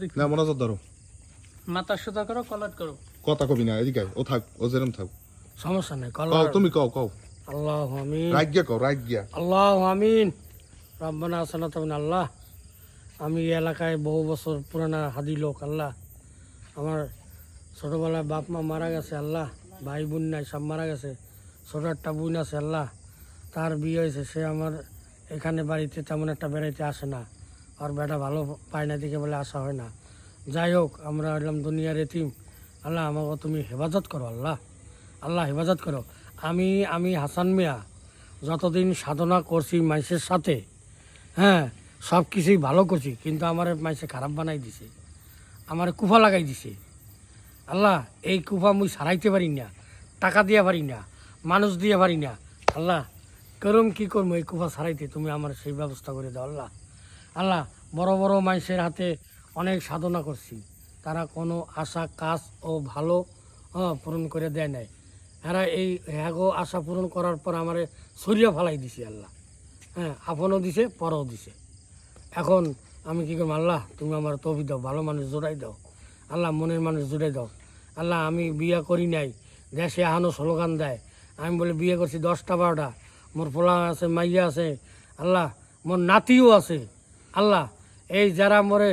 দেখি না মোনাজাত ধরো, মাথা সোজা করো, কলাট করো। কথা কবি না, এদিকে আয়, ও থাক, ও যেরম থাক। সমস্যা নেই, কও কলাট। তুমি, কও কও, আল্লাহু আমিন, রাজ্ঞা কও, রাজ্ঞা। আল্লাহু আমিন। রব্বানা সালাতুন আল্লাহ। আমি এই এলাকায় বহু বছর পুরানা হাদি লোক আল্লাহ। আমার ছোটোবেলায় বাপ মা মারা গেছে আল্লাহ, ভাই বোন নাই, সব মারা গেছে। ছোটো একটা বোন আছে আল্লাহ, তার বিয়ে হয়েছে, সে আমার এখানে বাড়িতে তেমন একটা বেড়াইতে আসে না, আর বেটা ভালো পায় না দিকে বলে আসা হয় না। যাই হোক, আমরা হলাম দুনিয়ার এতিম আল্লাহ, আমাকে তুমি হেফাজত করো আল্লাহ, আল্লাহ হেফাজত করো। আমি হাসান মিয়া যতদিন সাধনা করছি মানুষের সাথে, হ্যাঁ, সব কিছুই ভালো করছি, কিন্তু আমার মানুষে খারাপ বানাই দিছে, আমার কুফা লাগাই দিছে আল্লাহ। এই কুফা মুই সারাইতে পারি না, টাকা দিয়া পারি না, মানুষ দিয়ে পারি না আল্লাহ। করম কি করবো এই কুফা সারাইতে, তুমি আমার সেই ব্যবস্থা করে দাও আল্লাহ। আল্লাহ, বড় বড় মানুষের হাতে অনেক সাধনা করছি, তারা কোনো আশা কাজ ও ভালো পূরণ করে দেয় নাই। এরা এই হ্যাগো আশা পূরণ করার পর আমার সরিয়া ফালাই দিছে আল্লাহ, হ্যাঁ, আপনও দিছে পরও দিছে। এখন আমি কী করবো আল্লাহ, তুমি আমার তৌফিক দাও, ভালো মানুষ জোড়াই দাও আল্লাহ, মনের মানুষ জোড়াই দাও আল্লাহ। আমি বিয়ে করি নাই, দেশে এখনও স্লোগান দেয়, আমি বলে বিয়ে করছি 10টা 12টা, মোর পোলা আছে, মাইয়া আছে আল্লাহ, মোর নাতিও আছে আল্লাহ। এই যারা মোরে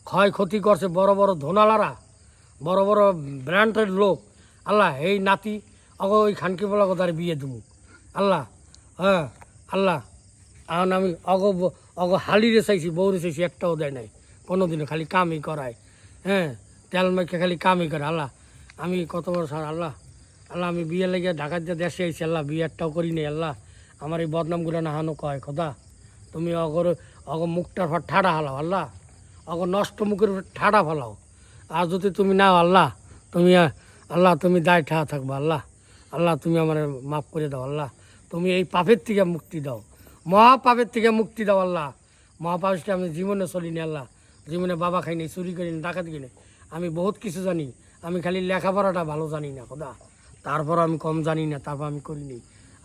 ক্ষয়ক্ষতি করছে, বড় বড় ধনালারা, বড় বড় ব্র্যান্ডের লোক আল্লাহ, এই নাতি অগ ওই খানকি বলা তার বিয়ে দেবো আল্লাহ, হ্যাঁ আল্লাহ। এখন আমি অগ হালিরে চাইছি, বউরে চাইছি, একটাও দেয় নাই কোনো দিনও, খালি কামই করায়, হ্যাঁ, তেল মেখে খালি কামই করে আল্লাহ। আমি কত বড় সার আল্লাহ, আল্লাহ আমি বিয়ে লেগে ঢাকা দিয়ে দেশে আইছি আল্লাহ, বিয়ে একটাও করি নি আল্লাহ। আমার এই বদনামগুলো না হানো কয় খোদা, তুমি অগ মুখটার পর ঠাড়া হালাও আল্লাহ, অগ নষ্ট মুখের ঠাড়া ফেলাও। আর যদি তুমি নাও আল্লাহ, তুমি আল্লাহ তুমি দায় ঠা থাকবো আল্লাহ, আল্লাহ তুমি আমার মাফ করে দাও আল্লাহ, তুমি এই পাপের থেকে মুক্তি দাও, মহাপাপের থেকে মুক্তি দাও আল্লাহ। মহাপাপটা আমি জীবনে চলিনি আল্লাহ, জীবনে বাবা খাইনি, চুরি করিনি, ডাকাতি কিনে, আমি বহুত কিছু জানি, আমি খালি লেখাপড়াটা ভালো জানি না খোদা, তারপর আমি কম জানি না, তারপর আমি করিনি।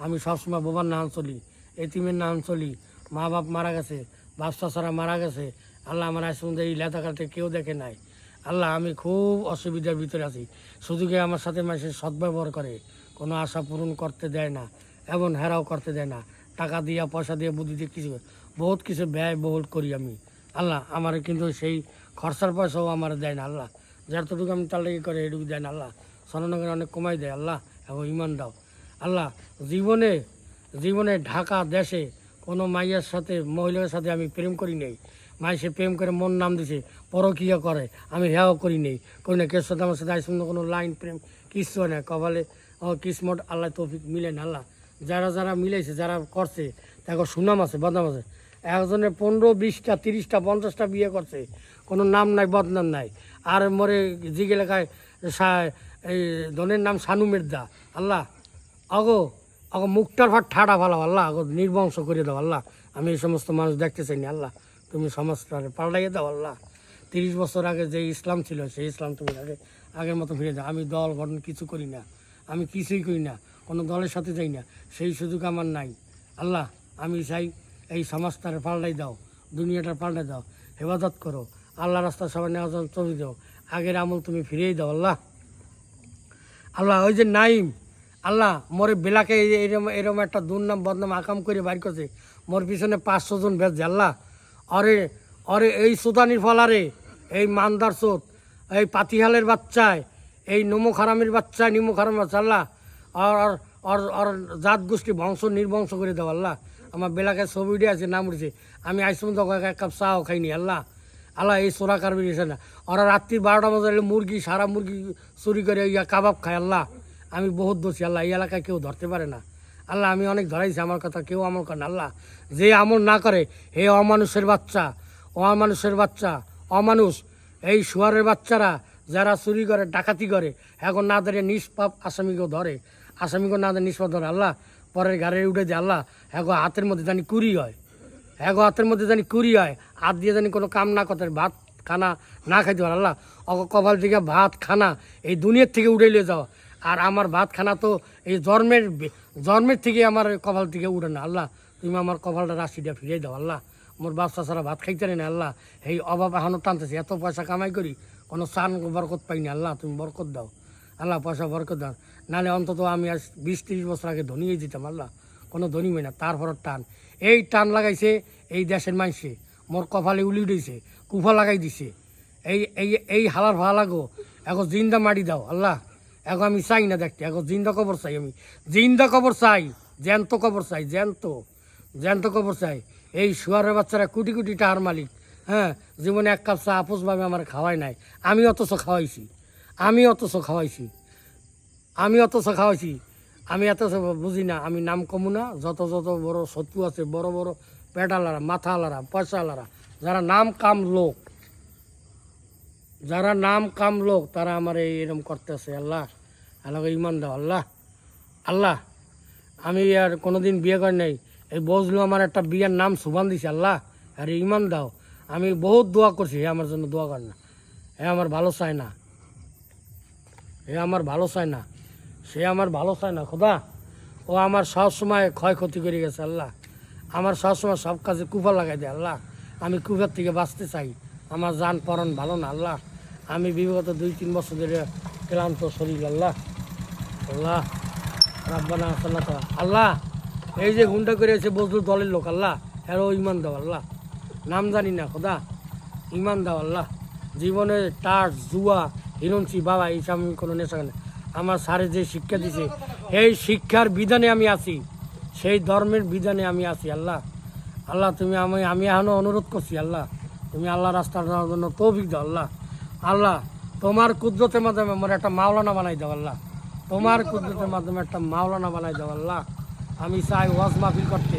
আমি সবসময় বাবার নাম চলি, এতিমের নাম চলি, মা বাপ মারা গেছে, বাচ্চা ছাড়া মারা গেছে আল্লাহ, আমার আজ পর্যন্ত এই লেখাকাতে কেউ দেখে নাই আল্লাহ। আমি খুব অসুবিধার ভিতরে আছি, শুধু কি আমার সাথে মানুষের সদ্ব্যবহার করে, কোনো আশা পূরণ করতে দেয় না, এমন হেরাও করতে দেয় না, টাকা দিয়া পয়সা দিয়ে বুদ্ধি দিয়ে কিছু বহুত কিছু ব্যয়বহুল করি আমি আল্লাহ। আমার কিন্তু সেই খরচার পয়সাও আমার দেয় না আল্লাহ, যতটুকু আমি তার লেগে করে এটুকু দেয় না আল্লাহ। স্বর্ণনগরে অনেক কমাই দেয় আল্লাহ, এবং ইমান দাও আল্লাহ। জীবনে জীবনে ঢাকা দেশে কোনো মাইয়ার সাথে, মহিলার সাথে আমি প্রেম করি নেই, মাইসে প্রেম করে মন নাম দিছে, পরকিয়া করে, আমি হ্যাও করি নেই, করি না, কেউ সাথে আমার সাথে আইসুন কোনো লাইন প্রেম কিছু হয় না, কপালে কিসমত আল্লাহ তৌফিক মিলেন আল্লাহ। যারা যারা মিলাইছে, যারা করছে, তাকে সুনাম আছে, বদনাম আছে। একজনের 15, 20টা, 30টা, 50টা বিয়ে করছে, কোনো নাম নাই, বদনাম নাই। আর মরে জিগে লেখায় এই ধনের নাম সানু মির্জা আল্লাহ। অগো মুখটার ভাট ঠাড়া ভালো আল্লাহ, অগো নির্বংশ করে দাও আল্লাহ। আমি এই সমস্ত মানুষ দেখতে চাই না আল্লাহ, তুমি সমাজটারে পাল্টাইয়ে দাও আল্লাহ। 30 বছর আগে যে ইসলাম ছিল, সেই ইসলাম তুমি আগের মতো ফিরে দাও। আমি দল গঠন কিছু করি না, আমি কিছুই করি না, কোনো দলের সাথে যাই না, সেই সুযোগ আমার নাই আল্লাহ। আমি চাই এই সমাজটারে পাল্টাই দাও, দুনিয়াটার পাল্টাই দাও, হেফাজত করো আল্লাহ। রাস্তা সবাই নেওয়া চলে দাও, আগের আমল তুমি ফিরিয়ে দাও আল্লাহ। আল্লাহ ওই যে নাইম আল্লাহ, মোরে বেলাকে এরম একটা দুর্নাম বদনাম আকাম করে বাইর করছে, মোর পিছনে 500 জন বেচছে আল্লাহ। অরে অরে এই সুদানির ফলারে, এই মান্দার চোত, এই পাতিহালের বাচ্চায়, এই নমো খারামের বাচ্চায়, নিমো খারামের বাচ্চা আল্লাহ, আর জাত গোষ্ঠী বংশ নির্বংশ করে দেওয়া আল্লাহ। আমার বেলাকে ছবি উঠে আছে, নাম উঠেছে, আমি আইসুন তো এক কাপ চাও খাইনি আল্লাহ। আল্লাহ এই চোরা কারবি এসে না, ওরা রাত্রি 12টা বাজে মুরগি, সারা মুরগি চুরি করে ইয়া কাবাব খায় আল্লাহ। আমি বহুত দোষী আল্লাহ, এই এলাকায় কেউ ধরতে পারে না আল্লাহ, আমি অনেক ধরাইছি, আমার কথা কেউ আমল করে না আল্লাহ। যে আমল না করে হে অমানুষের বাচ্চা, অমানুষের বাচ্চা, অমানুষ, এই শুয়ারের বাচ্চারা যারা চুরি করে, ডাকাতি করে, এখন না ধরে নিষ্পাপ আসামিকেও ধরে, আসামিকেও না ধরে নিষ্পাপ ধরে আল্লাহ, পরের গাড়ি উঠে যায় আল্লাহ। এখন হাতের মধ্যে জানি কুড়ি হয়, এখন হাতের মধ্যে জানি কুড়ি হয়, হাত দিয়ে জানি কোনো কাম না করতে, ভাত খানা না খাইতে পারে আল্লাহ। কপাল থেকে ভাত খানা এই দুনিয়ার থেকে উঠে নিয়ে যাওয়া, আর আমার ভাত খানা তো এই জন্মের থেকে আমার কপাল থেকে উঠে না আল্লাহ। তুমি আমার কপালটা রাশিটা ফিরিয়ে দাও আল্লাহ, মোর বাচ্চা ছাড়া ভাত খাইতে না আল্লাহ, এই অভাব এখনো টানতেছে, এত পয়সা কামাই করি কোনো চান বরকত পাইনি আল্লাহ, তুমি বরকত দাও আল্লাহ, পয়সা বরকত দাও, নাহলে অন্তত আমি আজ 20-30 বছর আগে ধনী হয়ে যেতাম আল্লাহ, কোনো ধনী হয় না। তারপর টান, এই টান লাগাইছে এই দেশের মানুষে, মোর কপালে উলি উঠেছে, কুফা লাগাই দিছে, এই এই এই হালার ভালাগো এখন জিন্দা মারি দাও আল্লাহ, এখন আমি চাই না দেখতে, এখন জিন্দা কবর চাই, আমি জিন্দা কবর চাই, জ্যান্ত কবর চাই, জ্যান্ত জ্যান্ত কবর চাই। এই শুয়ারের বাচ্চারা কোটি কোটি টাকার মালিক, হ্যাঁ, জীবনে এক কাপ চা আপোষভাবে আমার খাওয়াই নাই, আমি অথচ খাওয়াইছি, আমি অথচ খাওয়াইছি, আমি অথচ খাওয়াইছি, আমি এত বুঝি না, আমি নাম কমু না, যত যত বড় শত্রু আছে, বড় বড় পেটালারা, মাথাওয়ালারা, পয়সাওয়ালারা, যারা নাম কাম লোক, যারা নাম কাম লোক, তারা আমার এরকম করতেছে আল্লাহ, আল্লাহকে ইমান দাও আল্লাহ। আল্লাহ আমি আর কোনোদিন বিয়ে করি নাই, এই বজলু আমার একটা বিয়ের নাম সুবান দিছে আল্লাহ, আর ইমান দাও। আমি বহুত দোয়া করছি, হে আমার জন্য দোয়া কর না, হে আমার ভালো চায় না, হে আমার ভালো চায় না, সে আমার ভালো চায় না খোদা, ও আমার সব সময় ক্ষয়ক্ষতি করে গেছে আল্লাহ, আমার সব সময় সব কাজে কুফা লাগাই দেয় আল্লাহ, আমি কুফার থেকে বাঁচতে চাই, আমার জান পরণ ভালো না আল্লাহ, আমি বিগত 2-3 বছর ধরে ক্লান্ত শরীর আল্লাহ, আল্লাহ রাব্বানা সাল্লাত আল্লাহ, এই যে গুন্ডা করে এসে বজলুর দলের লোক আল্লাহ, এরও ইমান দাও আল্লাহ, নাম জানি না খোদা, ইমান দাও আল্লাহ। জীবনে টাস জুয়া হিরঞ্চি বাবা এইসব আমি কোনো নেশা না, আমার স্যারে যে শিক্ষা দিছে এই শিক্ষার বিধানে আমি আছি, সেই ধর্মের বিধানে আমি আছি আল্লাহ। আল্লাহ তুমি আমি এখনও অনুরোধ করছি আল্লাহ, তুমি আল্লাহ রাস্তার জন্য তৌফিক দাও আল্লাহ। আল্লাহ তোমার কুদরতের মাধ্যমে আমার একটা মাওলানা বানাই দাও আল্লাহ, তোমার কুদরতের মাধ্যমে একটা মাওলানা বানাই দাও আল্লাহ। আমি চাই ওয়াজ মাহফিল করতে,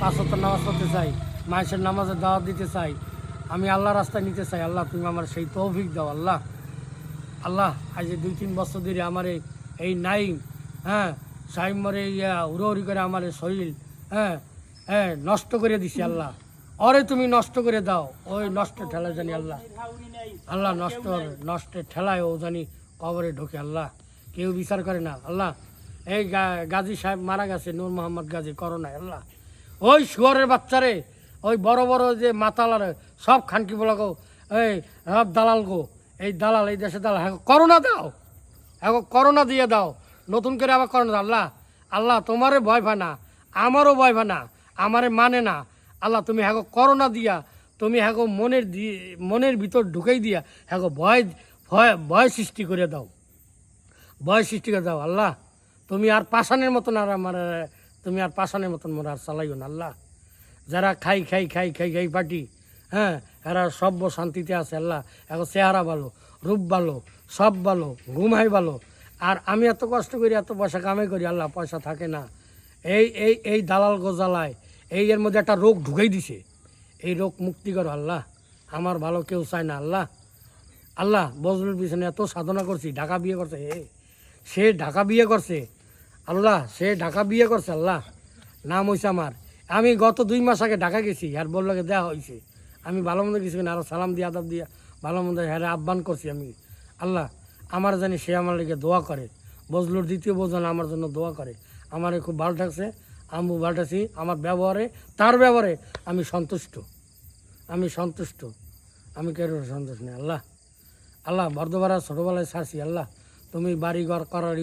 5 ওয়াক্ত নামাজ পড়তে চাই, মায়ের নামাজের দাওয়াত দিতে চাই, আমি আল্লাহ রাস্তায় নিতে চাই আল্লাহ, তুমি আমার সেই তৌফিক দাও আল্লাহ। আল্লাহ আজ 2-3 বছর ধরে আমার এই নাইম, হ্যাঁ, সাইম মরে উড়ি করে আমার শরীর, হ্যাঁ হ্যাঁ নষ্ট করে দিছি আল্লাহ, অরে তুমি নষ্ট করে দাও, ওই নষ্টের ঠেলায় জানি আল্লাহ, আল্লাহ নষ্টের ঠেলায় ও জানি কবরে ঢোকে আল্লাহ, কেউ বিচার করে না আল্লাহ। এই গাজী সাহেব মারা গেছে, নূর মোহাম্মদ গাজী করোনায় আল্লাহ, ওই শুয়ারের বাচ্চারে, ওই বড় বড় যে মাতালারে সব খানকি বলা গো, এই সব দালাল গো, এই দালাল, এই দেশে দালাল, হ্যাঁ করোনা দাও, হ্যাঁ করোনা দিয়ে দাও, নতুন করে আবার করোনা দাও আল্লাহ। আল্লাহ তোমারে ভয় পায় না, আমারও ভয় পায় না, আমারে মানে না আল্লাহ, তুমি হ্যাঁ করোনা দিয়া, তুমি হ্যাঁ মনের ভিতর ঢুকাই দিয়া হ্যাঁ ভয় ভয় ভয় সৃষ্টি করে দাও, ভয় সৃষ্টি করে দাও আল্লাহ। তুমি আর পাষাণের মতন আর আমার, তুমি আর পাষাণের মতন মোর আর চালাইও না আল্লাহ। যারা খাই খাই খাই খাই খাই পার্টি, হ্যাঁ, এরা সভ্য শান্তিতে আছে আল্লাহ, এখন চেহারা ভালো, রূপ ভালো, সব ভালো, ঘুমাই ভালো, আর আমি এত কষ্ট করি, এত পয়সা কামাই করি আল্লাহ, পয়সা থাকে না। এই এই এই দালাল গোজালায় এই এর মধ্যে একটা রোগ ঢুকাই দিছে, এই রোগ মুক্তি করো আল্লাহ, আমার ভালো কেউ চায় না আল্লাহ। আল্লাহ বজলুর পিছনে এত সাধনা করছি, ঢাকা বিয়ে করছে, সে ঢাকা বিয়ে করছে আল্লাহ, সে ঢাকা বিয়ে করছে আল্লাহ, নাম হয়েছে আমার। আমি গত 2 মাস আগে ঢাকা গেছি, আর বললোকে দেওয়া হয়েছে, আমি ভালো মন্দ কিছু না, আরও সালাম দিয়ে আদাব দিয়া ভালো মন্দ হ্যাঁ আহ্বান করছি আমি আল্লাহ। আমার জানি সে আমার লেগে দোয়া করে, বজলুর দ্বিতীয় বজন আমার জন্য দোয়া করে, আমারে খুব ভালো থাকছে, আমি ভালো থাকছি, আমার ব্যবহারে, তার ব্যবহারে আমি সন্তুষ্ট, আমি সন্তুষ্ট, আমি কেন সন্তুষ্ট নেই আল্লাহ। আল্লাহ বর্ধমানের ছোটোবেলায় ছাড়ছি আল্লাহ, তুমি বাড়ি ঘর করার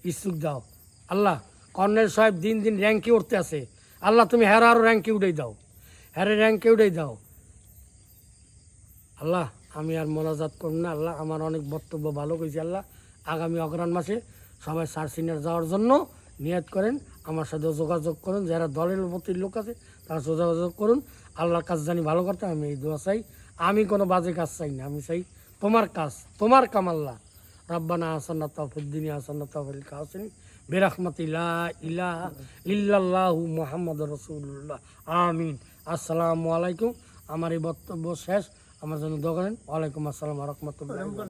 ইচ্ছুক দাও আল্লাহ। কর্নেল সাহেব দিন দিন র্যাঙ্কে উঠতে আছে আল্লাহ, তুমি হ্যাঁ আরও র্যাঙ্কে উঠেই দাও, হ্যাঁ র্যাঙ্কে উঠেই দাও আল্লাহ। আমি আর মোনাজাত করব না আল্লাহ, আমার অনেক বক্তব্য ভালো করেছি আল্লাহ। আগামী অগ্রহায়ণ মাসে সবাই সার্সিনার যাওয়ার জন্য নিয়ত করেন, আমার সাথে যোগাযোগ করুন, যারা দলের প্রতি লোক আছে তারা যোগাযোগ করুন। আল্লাহর কাজ জানি ভালো করতে, আমি এই দোয়া চাই, আমি কোনো বাজে কাজ চাই না, আমি চাই তোমার কাজ, তোমার কাম আল্লাহ। রব্বানা হাসানা ফিদ দুনিয়া হাসানাতাও ফিল আখিরাতি বিরহমাতি লা ইলাহা ইল্লাল্লাহু মুহাম্মাদুর রাসূলুল্লাহ, আমিন। আসসালামু আলাইকুম। আমার এই বক্তব্য শেষ, আমার জন্য দোয়া করেন। ওয়ালাইকুম আসসালাম ওয়া রাহমাতুল্লাহ।